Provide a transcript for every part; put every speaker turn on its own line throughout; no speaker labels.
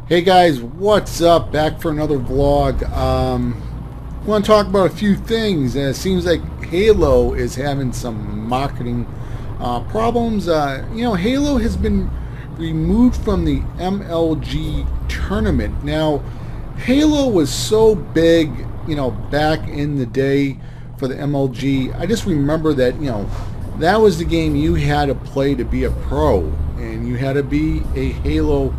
Hey guys, what's up? Back for another vlog. I want to talk about a few things. It seems like Halo is having some marketing problems. Halo has been removed from the MLG tournament. Now, Halo was so big, back in the day for the MLG. I just remember that, that was the game you had to play to be a pro, and you had to be a Halo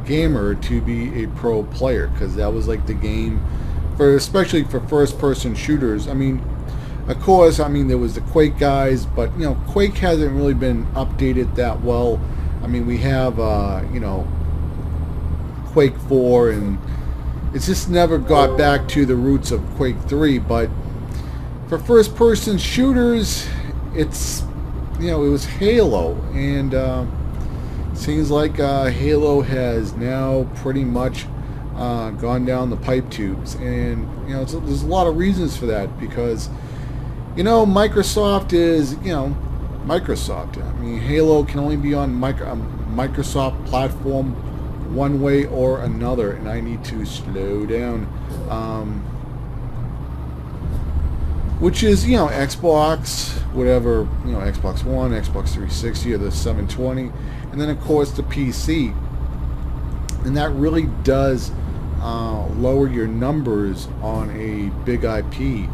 gamer to be a pro player, because that was like the game for, especially for first-person shooters. I mean, of course, there was the Quake guys, but Quake hasn't really been updated that well. I mean, we have Quake 4, and it's just never got back to the roots of Quake 3. But for first-person shooters, it's it was Halo, and seems like Halo has now pretty much gone down the pipe tubes, and there's a lot of reasons for that, because Microsoft is Microsoft. I mean, Halo can only be on Microsoft platform one way or another, and I need to slow down. Which is Xbox, whatever, Xbox One, Xbox 360, or the 720, and then of course the PC, and that really does lower your numbers on a big IP.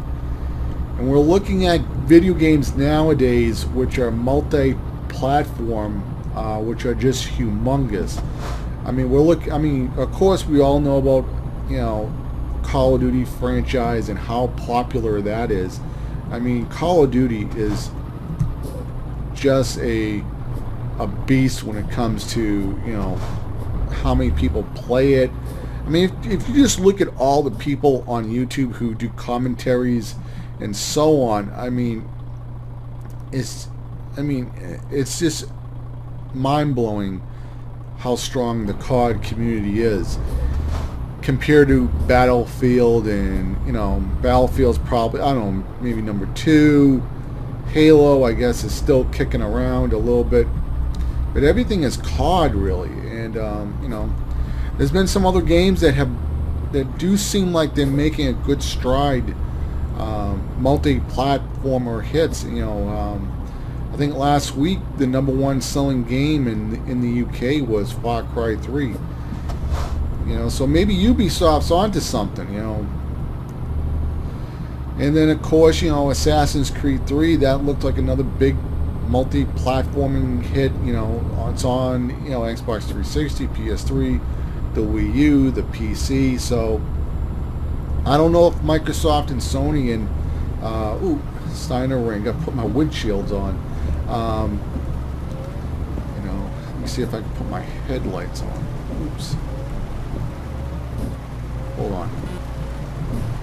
And we're looking at video games nowadays which are multi-platform, which are just humongous. I mean, of course we all know about Call of Duty franchise and how popular that is. I mean, Call of Duty is just a beast when it comes to how many people play it. I mean, if you just look at all the people on YouTube who do commentaries and so on, I mean, it's just mind-blowing how strong the COD community is compared to Battlefield. And Battlefield's probably, I don't know, maybe number 2. Halo, I guess, is still kicking around a little bit, but everything is COD really. And there's been some other games that do seem like they're making a good stride, multi-platformer hits. I think last week the #1 selling game in the UK was Far Cry 3. So maybe Ubisoft's onto something, And then of course, Assassin's Creed 3, that looked like another big multi-platforming hit. It's on Xbox 360, PS3, the Wii U, the PC. So I don't know if Microsoft and Sony and Steiner ring. I put my windshields on. Let me see if I can put my headlights on. Oops. Hold on.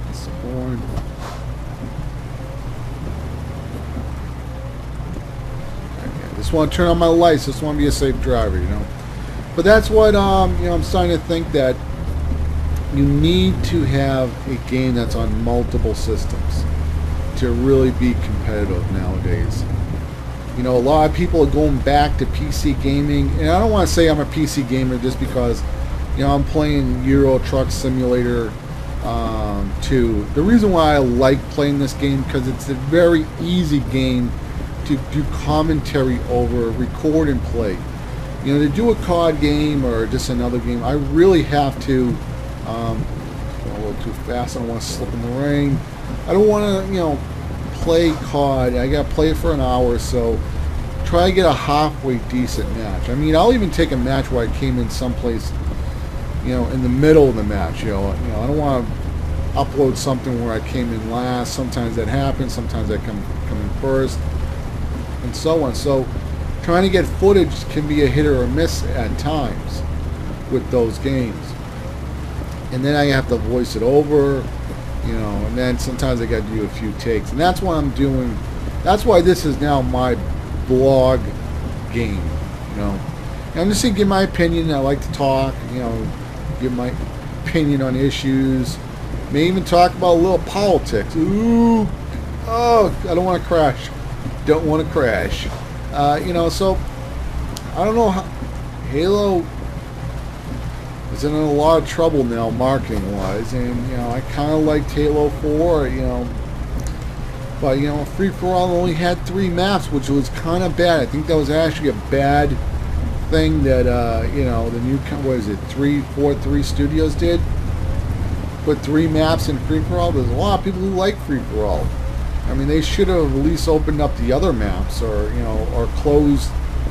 That's the horn. Just want to turn on my lights. Just want to be a safe driver, But that's what I'm starting to think, that you need to have a game that's on multiple systems to really be competitive nowadays. A lot of people are going back to PC gaming, and I don't want to say I'm a PC gamer just because I'm playing Euro Truck Simulator 2. The reason why I like playing this game, because it's a very easy game to do commentary over, record and play. To do a COD game or just another game, I really have to a little too fast. I don't want to slip in the rain. I don't want to play COD. I got to play it for an hour or so. Try to get a halfway decent match. I mean, I'll even take a match where I came in someplace in the middle of the match. I don't want to upload something where I came in last. Sometimes that happens. Sometimes I come in first, and so on. So trying to get footage can be a hit or a miss at times with those games. And then I have to voice it over, and then sometimes I got to do a few takes. And that's what I'm doing. That's why this is now my blog game, And I'm just going to give my opinion. I like to talk, give my opinion on issues. May even talk about a little politics. Ooh, oh, I don't want to crash. Don't want to crash. So I don't know how Halo is in a lot of trouble now, marketing-wise, and you know, I kind of liked Halo 4, you know, but you know, Free for All only had 3 maps, which was kind of bad. I think that was actually a bad thing that you know, the new, what is it, 343 Studios did. Put 3 maps in Free for All. There's a lot of people who like Free for All. I mean, they should have at least opened up the other maps, or you know, or closed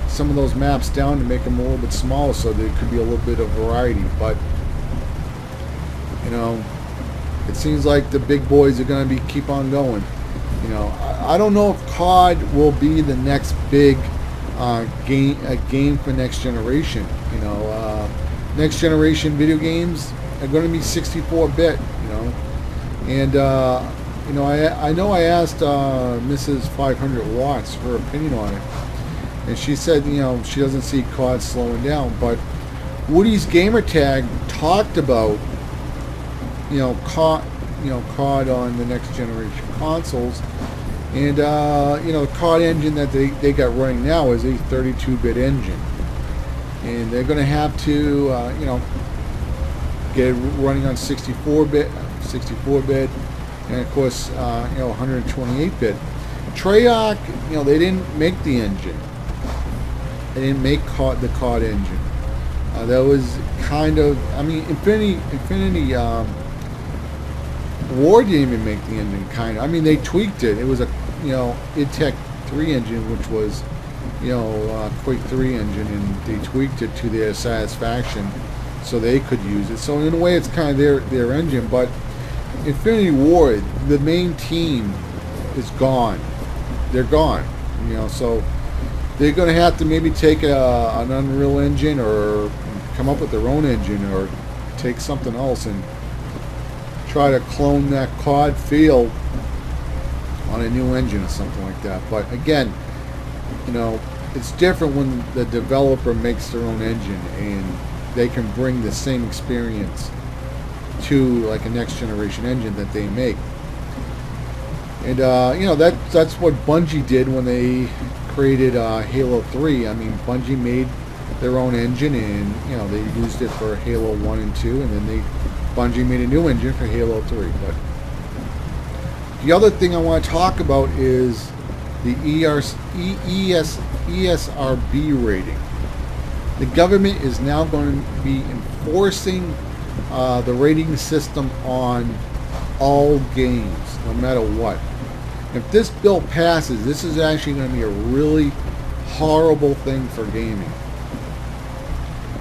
some of those maps down to make them a little bit smaller, so there could be a little bit of variety. But you know, it seems like the big boys are going to be keep on going. You know, I don't know if COD will be the next big game for next generation. You know, next generation video games are going to be 64-bit. You know, and you know, I know I asked Mrs. 500 Watts her opinion on it, and she said, you know, she doesn't see COD slowing down. But Woody's Gamertag talked about, you know, COD on the next generation consoles, and you know, the COD engine that they got running now is a 32-bit engine, and they're going to have to you know, get it running on 64-bit, and of course you know, 128-bit. Treyarch, you know, they didn't make the engine. They didn't make the COD engine. That was kind of, I mean, Infinity War didn't even make the engine, kind of. I mean, they tweaked it. It was a, you know, idTech 3 engine, which was, you know, Quake 3 engine, and they tweaked it to their satisfaction so they could use it. So in a way, it's kind of their engine. But Infinity War, the main team is gone. They're gone. You know, so they're going to have to maybe take an Unreal Engine, or come up with their own engine, or take something else and try to clone that COD feel on a new engine or something like that. But again, you know, it's different when the developer makes their own engine and they can bring the same experience to like a next generation engine that they make. And you know, that's what Bungie did when they created Halo 3. I mean, Bungie made their own engine, and you know, they used it for Halo 1 and 2, and then Bungie made a new engine for Halo 3. But the other thing I want to talk about is the ESRB rating. The government is now going to be enforcing the rating system on all games, no matter what. If this bill passes, this is actually going to be a really horrible thing for gaming.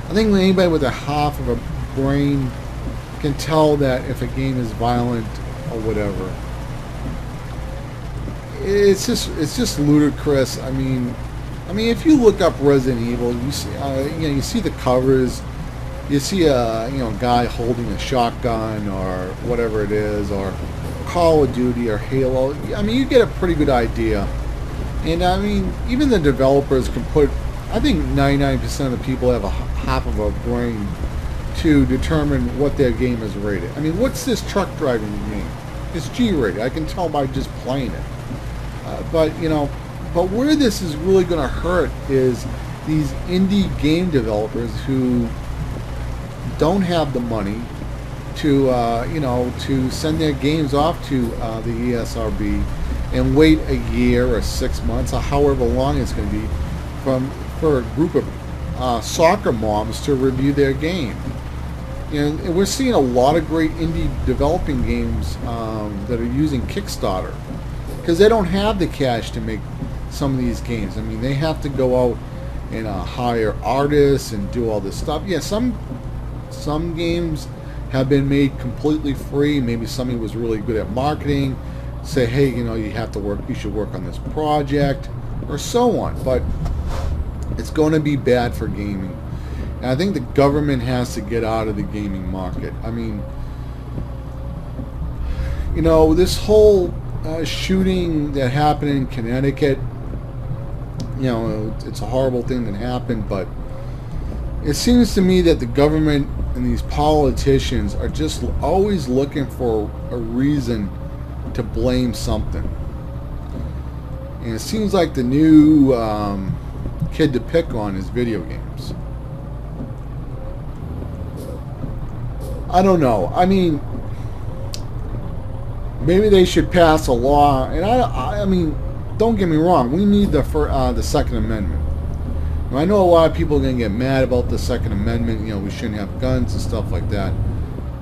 I think anybody with a half of a brain can tell that if a game is violent or whatever. It's just ludicrous. I mean, if you look up Resident Evil, you see, you know, you see the covers, you see a, you know, guy holding a shotgun or whatever it is, or Call of Duty or Halo. I mean, you get a pretty good idea. And I mean, even the developers can put, I think 99% of the people have a half of a brain to determine what their game is rated. I mean, what's this truck driving game? It's G-rated. I can tell by just playing it. But, you know, but where this is really going to hurt is these indie game developers who don't have the money to, you know, to send their games off to the ESRB and wait a year or 6 months or however long it's going to be for a group of soccer moms to review their game. And we're seeing a lot of great indie developing games that are using Kickstarter, because they don't have the cash to make some of these games. I mean, they have to go out and hire artists and do all this stuff. Yeah, some games have been made completely free. Maybe somebody was really good at marketing, say, hey, you know, you should work on this project, or so on. But it's going to be bad for gaming. And I think the government has to get out of the gaming market. I mean, you know, this whole shooting that happened in Connecticut, you know, it's a horrible thing that happened, but it seems to me that the government and these politicians are just always looking for a reason to blame something. And it seems like the new kid to pick on is video games. I don't know. I mean, maybe they should pass a law. And I mean, don't get me wrong. We need the Second Amendment. Now, I know a lot of people are going to get mad about the Second Amendment. You know, we shouldn't have guns and stuff like that.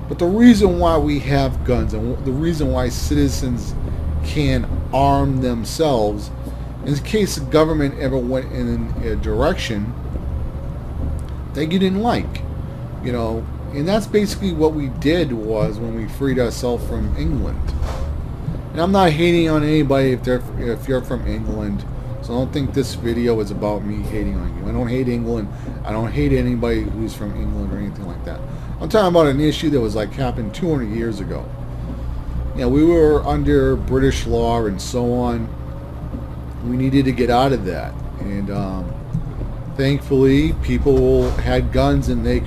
But the reason why we have guns and the reason why citizens can arm themselves, in case the government ever went in a direction that you didn't like, you know, and that's basically what we did was when we freed ourselves from England. And I'm not hating on anybody if you're from England, so don't think this video is about me hating on you. I don't hate England. I don't hate anybody who's from England or anything like that. I'm talking about an issue that was like happened 200 years ago. You know, we were under British law and so on. We needed to get out of that, and thankfully people had guns and they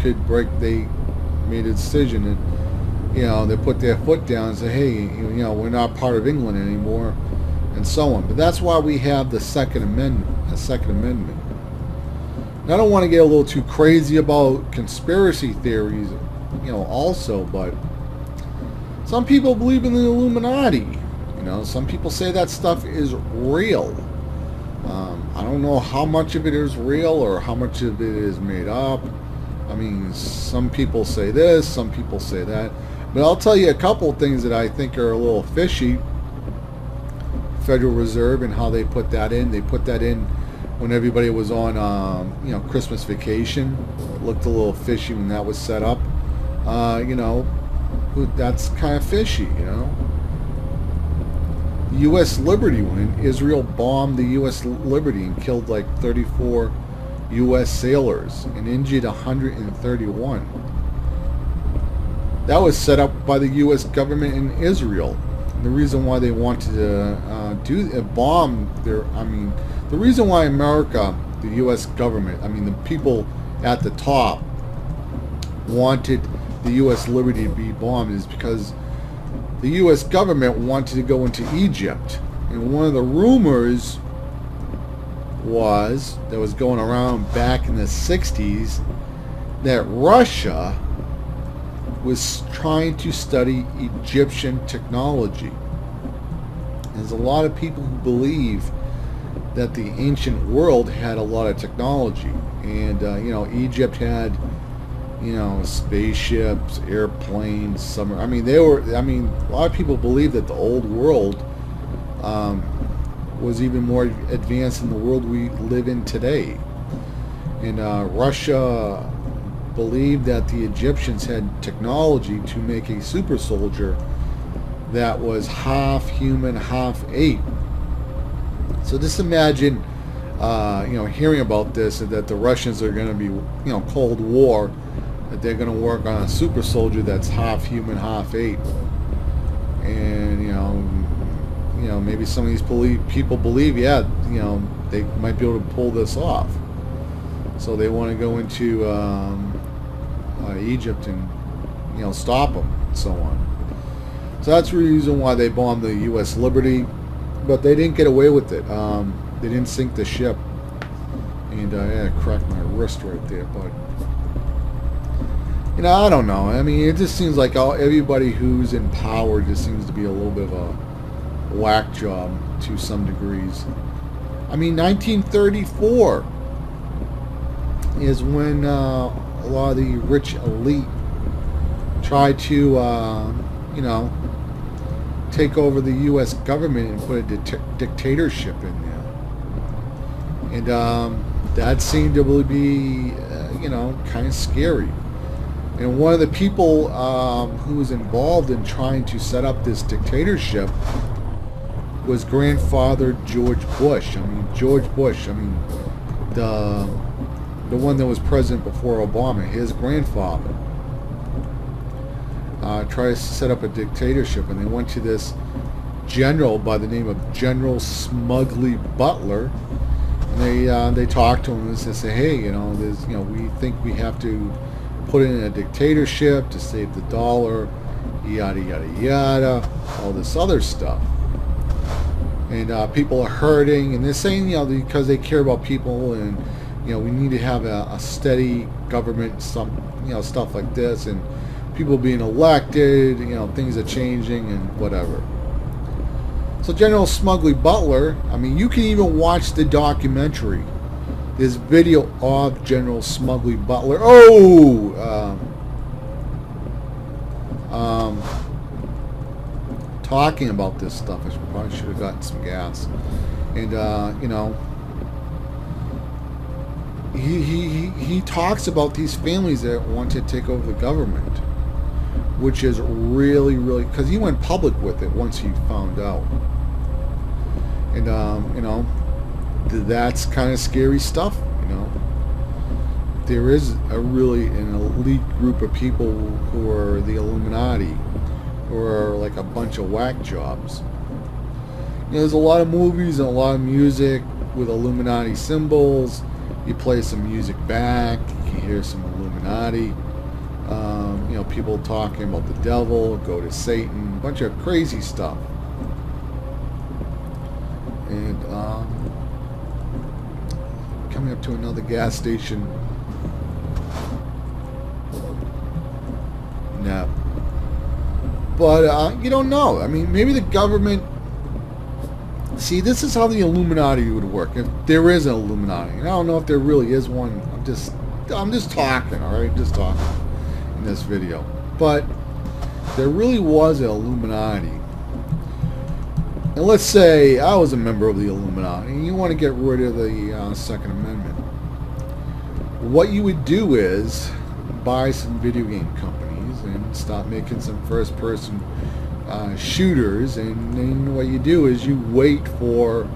made a decision, and you know, they put their foot down and said, hey, you know, we're not part of England anymore, and so on. But that's why we have the Second Amendment. And I don't want to get a little too crazy about conspiracy theories, you know, also, but some people believe in the Illuminati. You know, some people say that stuff is real. I don't know how much of it is real or how much of it is made up. I mean, some people say this, some people say that. But I'll tell you a couple of things that I think are a little fishy. Federal Reserve and how they put that in. They put that in when everybody was on, you know, Christmas vacation. It looked a little fishy when that was set up. You know, that's kind of fishy, you know. U.S. Liberty, when Israel bombed the U.S. Liberty and killed like 34 U.S. sailors and injured 131. That was set up by the U.S. government in Israel. And the reason why they wanted to bomb their, I mean, the reason why America, the U.S. government, I mean, the people at the top wanted the U.S. Liberty to be bombed is because the U.S. government wanted to go into Egypt. And one of the rumors that was going around back in the 60s that Russia was trying to study Egyptian technology. There's a lot of people who believe that the ancient world had a lot of technology. And, you know, Egypt had, you know, spaceships, airplanes, I mean, a lot of people believe that the old world was even more advanced than the world we live in today. And Russia believed that the Egyptians had technology to make a super soldier that was half human, half ape. So just imagine, you know, hearing about this, and that the Russians are going to be, you know, Cold War, that they're going to work on a super soldier that's half human, half ape. And, you know, maybe some of these people believe, yeah, you know, they might be able to pull this off. So they want to go into Egypt and, you know, stop them, and so on. So that's the reason why they bombed the U.S. Liberty, but they didn't get away with it. They didn't sink the ship. And I cracked my wrist right there, but you know, I don't know. I mean, it just seems like everybody who's in power just seems to be a little bit of a whack job to some degrees. I mean, 1934 is when a lot of the rich elite tried to, you know, take over the U.S. government and put a dictatorship in there. And that seemed to be, you know, kind of scary. And one of the people who was involved in trying to set up this dictatorship was grandfather George Bush. I mean, George Bush, I mean, the one that was president before Obama, his grandfather, tried to set up a dictatorship, and they went to this general by the name of General Smugly Butler, and they talked to him and they said, hey, you know, we think we have to put in a dictatorship to save the dollar, yada yada yada, all this other stuff. And people are hurting, and they're saying, you know, because they care about people, and you know, we need to have a steady government, some, you know, stuff like this. And people being elected, things are changing and whatever. So General Smugly Butler, I mean, you can even watch the documentary. There's video of General Smugly Butler. Talking about this stuff. I probably should have gotten some gas. And he talks about these families that want to take over the government, which is really, really, because he went public with it once he found out. And that's kind of scary stuff. There is an elite group of people who are the Illuminati, who are like a bunch of whack jobs. There's a lot of movies and a lot of music with Illuminati symbols. You play some music back, you can hear some Illuminati. People talking about the devil, go to Satan, a bunch of crazy stuff. And coming up to another gas station. No. But you don't know. I mean, maybe the government... See, this is how the Illuminati would work. If there is an Illuminati. And I don't know if there really is one. I'm just talking, alright? Just talking in this video. But there really was an Illuminati. And let's say I was a member of the Illuminati and you want to get rid of the Second Amendment. What you would do is buy some video game companies and stop making some first-person shooters, and then what you do is you wait for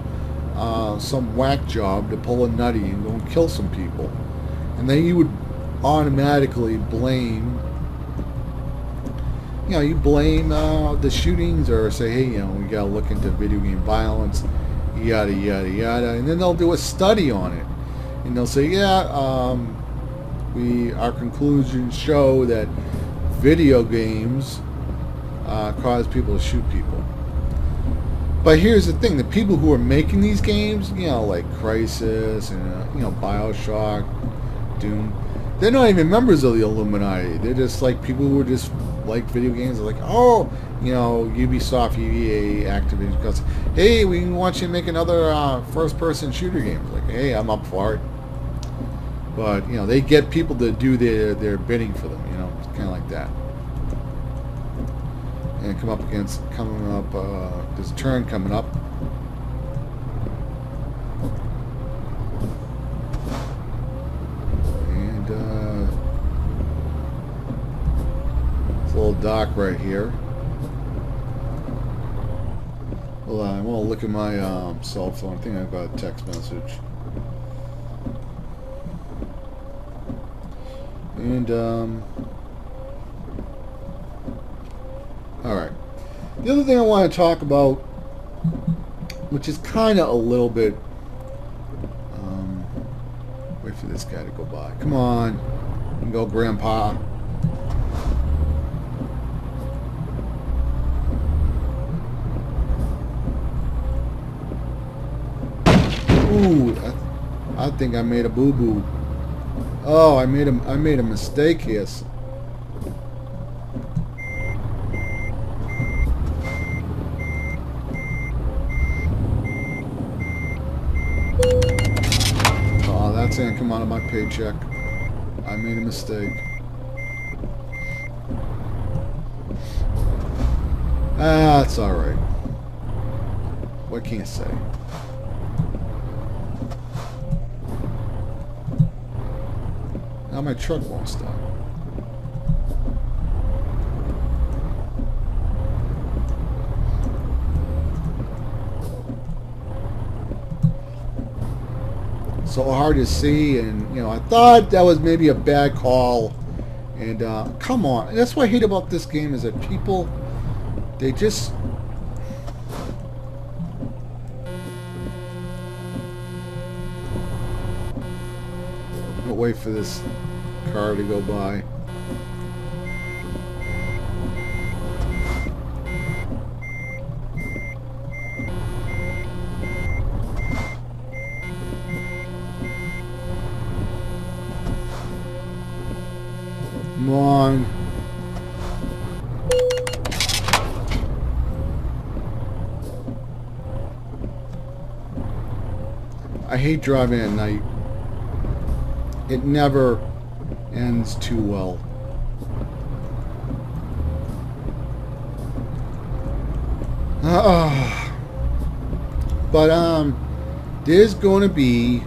some whack job to pull a nutty and go and kill some people. And then you would automatically blame you blame the shootings, or say, hey, we gotta look into video game violence, yada yada yada, and then they'll do a study on it, and they'll say, yeah, our conclusions show that video games cause people to shoot people. But here's the thing: the people who are making these games, like Crisis and BioShock, Doom, they're not even members of the Illuminati. They're just like people who are just like video games. They're like, oh, Ubisoft, EA, Activision, because, hey, we want you to make another first-person shooter game. Like, hey, I'm up for it. But they get people to do their bidding for them. It's kind of like that. And there's a turn coming up. It's a little dark right here. Hold on, I want to look at my cell phone. I think I've got a text message. And alright. The other thing I want to talk about, which is kind of a little bit... wait for this guy to go by. Come on. You can go, Grandpa. Ooh, I think I made a boo-boo. Oh, I made a mistake here. Oh, that's gonna come out of my paycheck. I made a mistake. That's alright. What can you say? Now my truck won't stop. So hard to see, and I thought that was maybe a bad call. And come on, and that's what I hate about this game, is that people, they just... I'll wait for this car to go by. Come on. I hate driving at night. It never ends too well. But there's going to be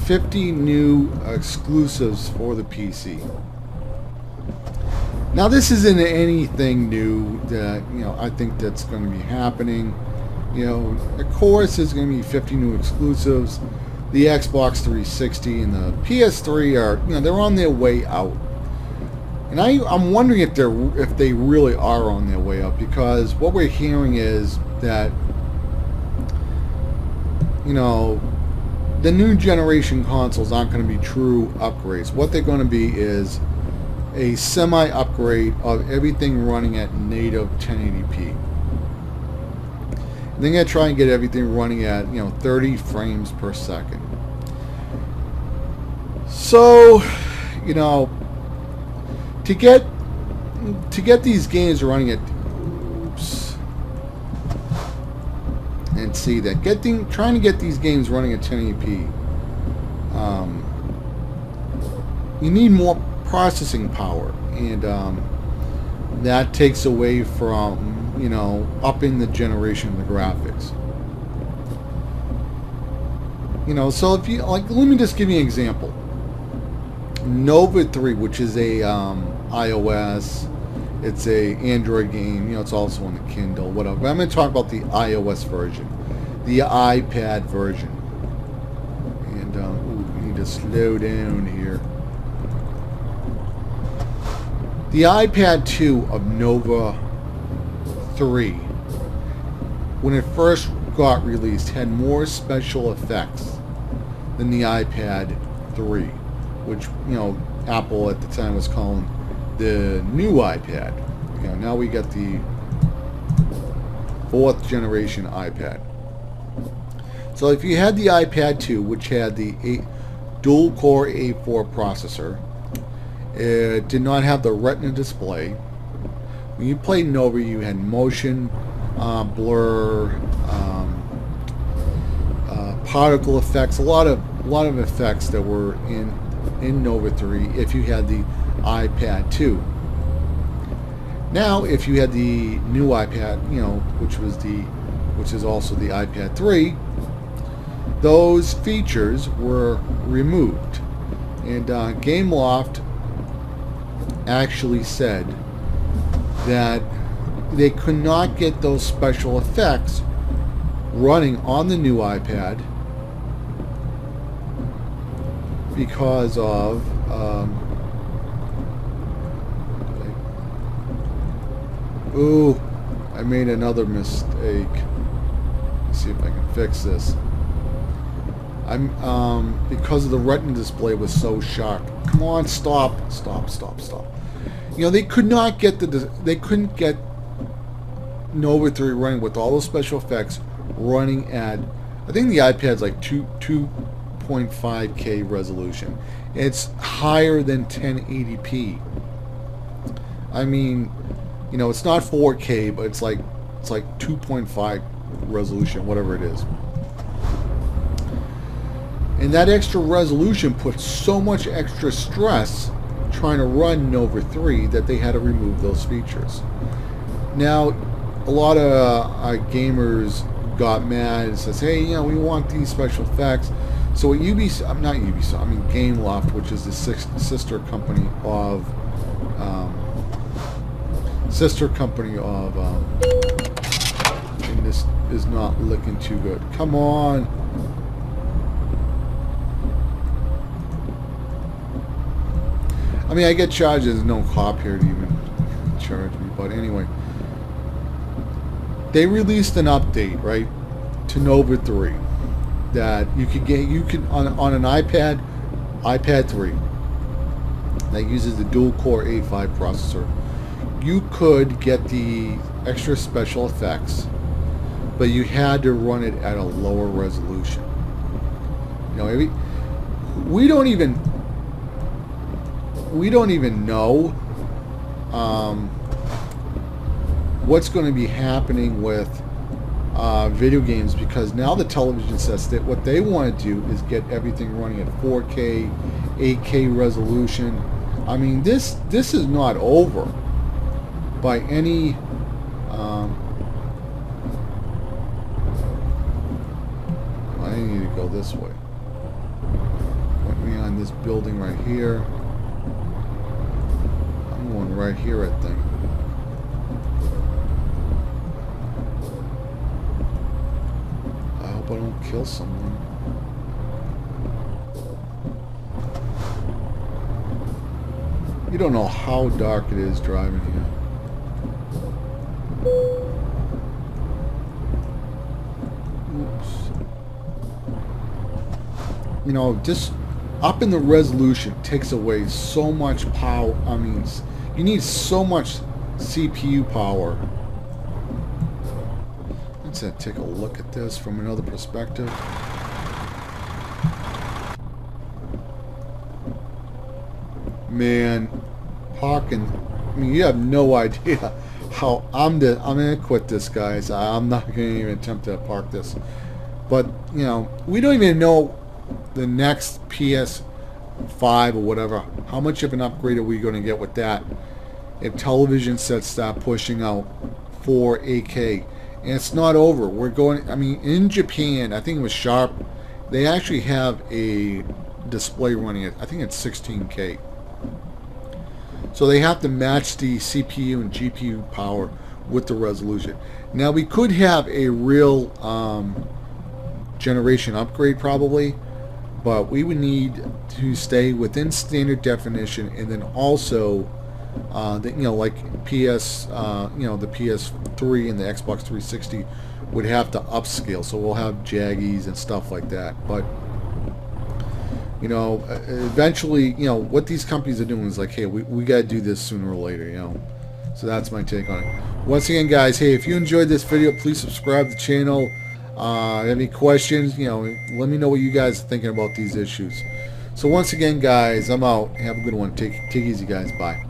50 new exclusives for the PC. Now, this isn't anything new that, you know, I think that's going to be happening. You know, of course, there's going to be 50 new exclusives. The Xbox 360 and the PS3 are, you know, they're on their way out. And I'm wondering if they really are on their way out, because what we're hearing is that, you know, the new generation consoles aren't going to be true upgrades. What they're going to be is a semi-upgrade of everything running at native 1080p. They're going to try and get everything running at, you know, 30 frames per second. So, you know, to get these games running at, oops, and see that trying to get these games running at 1080p, you need more processing power, and that takes away from, you know, upping the generation of the graphics. You know, so if you like, let me just give you an example. N.O.V.A 3, which is a iOS, it's a Android game. You know, it's also on the Kindle, whatever. But I'm going to talk about the iOS version, the iPad version. And we need to slow down here. The iPad 2 of N.O.V.A 3, when it first got released, had more special effects than the iPad 3, which, you know, Apple at the time was calling the new iPad. You know, now we got the 4th generation iPad. So if you had the iPad 2, which had the dual-core A4 processor, it did not have the Retina display. When you played N.O.V.A, you had motion, blur, particle effects, a lot of effects that were in N.O.V.A 3 if you had the iPad 2. Now, if you had the new iPad, you know, which is also the iPad 3, those features were removed, and GameLoft actually said that they could not get those special effects running on the new iPad because of ooh, I made another mistake. Let's see if I can fix this. Because of the Retina display was so sharp. Come on, stop. You know, they could not get they couldn't get N.O.V.A 3 running with all those special effects running at, I think the iPad's like 2.5K resolution. It's higher than 1080p. I mean, you know, it's not 4K, but it's like 2.5 resolution, whatever it is. And that extra resolution put so much extra stress trying to run N.O.V.A 3 that they had to remove those features. Now, a lot of gamers got mad and says, hey, you know, we want these special effects. So what GameLoft, which is the sister company of and this is not looking too good. Come on. I mean, I get charged. There's no cop here to even charge me. But anyway, they released an update, right, to N.O.V.A 3 that you could on an iPad 3 that uses the dual-core A5 processor. You could get the extra special effects, but you had to run it at a lower resolution. You know, we don't even know what's going to be happening with video games, because now the television sets that what they want to do is get everything running at 4K, 8K resolution. I mean, this is not over by any. I need to go this way. Put me on this building right here. I'm going right here, I think. I hope I don't kill someone. You don't know how dark it is driving here. Oops. You know, just up in the resolution takes away so much power. I mean, you need so much CPU power. Let's take a look at this from another perspective. Man, parking. I mean, you have no idea how I'm gonna quit this, guys. I'm not gonna even attempt to park this. But you know, we don't even know the next PS5 or whatever. How much of an upgrade are we going to get with that? If television sets start pushing out 4K, and it's not over. We're going. I mean, in Japan, I think it was Sharp. They actually have a display running it. I think it's 16K. So they have to match the CPU and GPU power with the resolution. Now we could have a real generation upgrade probably, but we would need to stay within standard definition, and then also you know, like PS you know, the PS3 and the Xbox 360 would have to upscale, so we'll have jaggies and stuff like that. But you know, eventually, you know, what these companies are doing is like, hey, we got to do this sooner or later, you know. So that's my take on it. Once again, guys, hey, if you enjoyed this video, please subscribe to the channel. Any questions, you know, let me know what you guys are thinking about these issues. So once again, guys, I'm out. Have a good one. Take easy, guys. Bye.